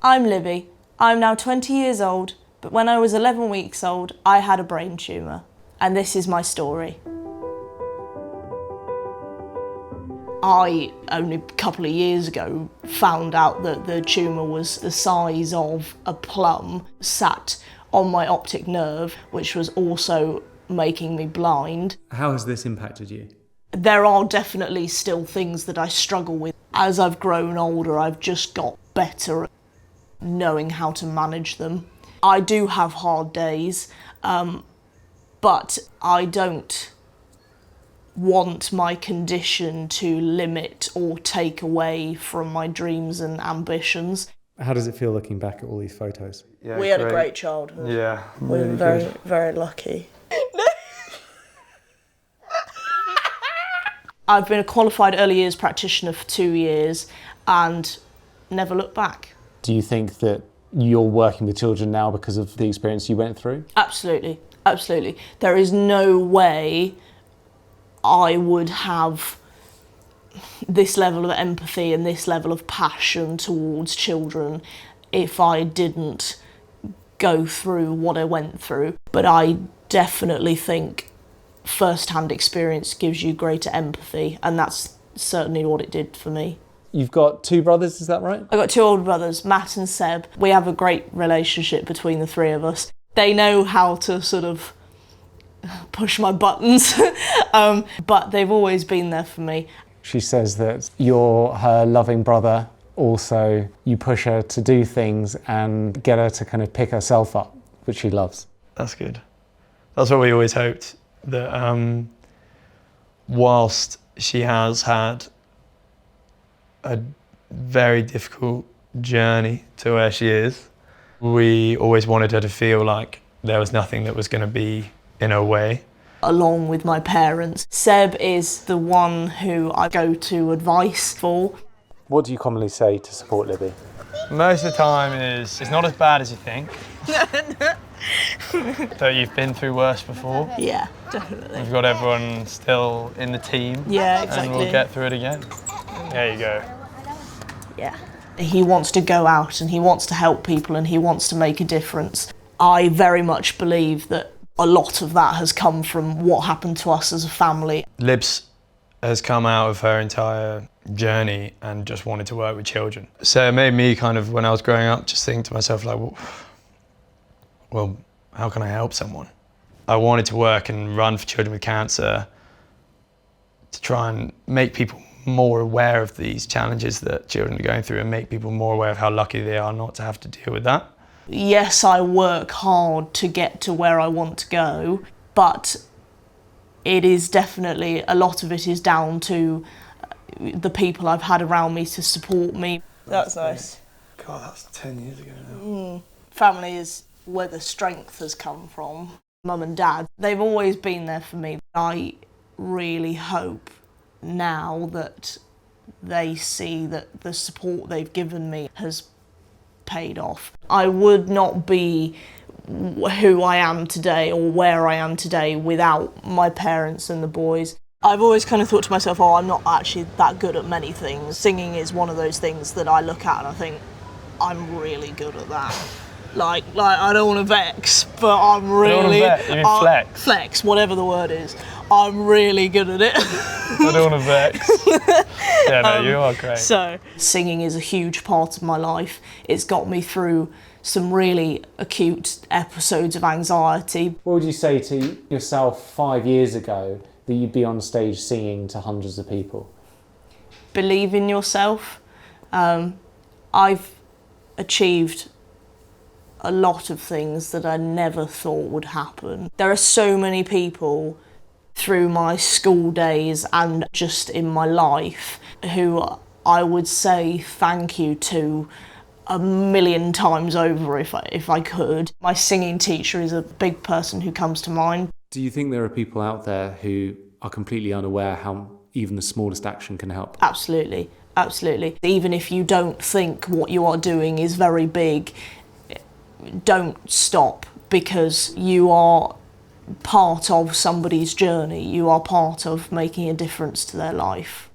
I'm Libby. I'm now 20 years old, but when I was 11 weeks old, I had a brain tumour. And this is my story. I, only a couple of years ago, found out that the tumour was the size of a plum, sat on my optic nerve, which was also making me blind. How has this impacted you? There are definitely still things that I struggle with. As I've grown older, I've just got better at knowing how to manage them. I do have hard days, but I don't want my condition to limit or take away from my dreams and ambitions. How does it feel looking back at all these photos? Yeah, we had a great childhood. Yeah, We were very, very lucky. I've been a qualified early years practitioner for 2 years and never looked back. Do you think that you're working with children now because of the experience you went through? Absolutely, absolutely. There is no way I would have this level of empathy and this level of passion towards children if I didn't go through what I went through. But I definitely think first-hand experience gives you greater empathy, and that's certainly what it did for me. You've got 2 brothers, is that right? I've got 2 older brothers, Matt and Seb. We have a great relationship between the 3 of us. They know how to sort of push my buttons, but they've always been there for me. She says that you're her loving brother. Also, you push her to do things and get her to kind of pick herself up, which she loves. That's good. That's what we always hoped, that whilst she has had a very difficult journey to where she is, we always wanted her to feel like there was nothing that was going to be in her way. Along with my parents, Seb is the one who I go to advice for. What do you commonly say to support Libby? Most of the time it's not as bad as you think. So you've been through worse before. Yeah, definitely. We've got everyone still in the team. Yeah, exactly. And we'll get through it again. There you go. Yeah. He wants to go out and he wants to help people and he wants to make a difference. I very much believe that a lot of that has come from what happened to us as a family. Libs has come out of her entire journey and just wanted to work with children. So it made me kind of, when I was growing up, just think to myself like, well, how can I help someone? I wanted to work and run for children with cancer to try and make people more aware of these challenges that children are going through and make people more aware of how lucky they are not to have to deal with that. Yes, I work hard to get to where I want to go, but it is definitely, a lot of it is down to the people I've had around me to support me. That's nice. God, that's 10 years ago now. Family is where the strength has come from. Mum and Dad, they've always been there for me. I really hope now that they see that the support they've given me has paid off. I would not be who I am today or where I am today without my parents and the boys. I've always kind of thought to myself, I'm not actually that good at many things. Singing is one of those things that I look at and I think, I'm really good at that. Like I don't want to vex, but I'm really... You mean flex? Flex, whatever the word is. I'm really good at it. I don't want to vex. Yeah, no, you are great. So, singing is a huge part of my life. It's got me through some really acute episodes of anxiety. What would you say to yourself 5 years ago that you'd be on stage singing to hundreds of people? Believe in yourself. I've achieved a lot of things that I never thought would happen. There are so many people through my school days and just in my life who I would say thank you to 1,000,000 times over if I could. My singing teacher is a big person who comes to mind. Do you think there are people out there who are completely unaware how even the smallest action can help? Absolutely, absolutely. Even if you don't think what you are doing is very big, don't stop, because you are part of somebody's journey. You are part of making a difference to their life.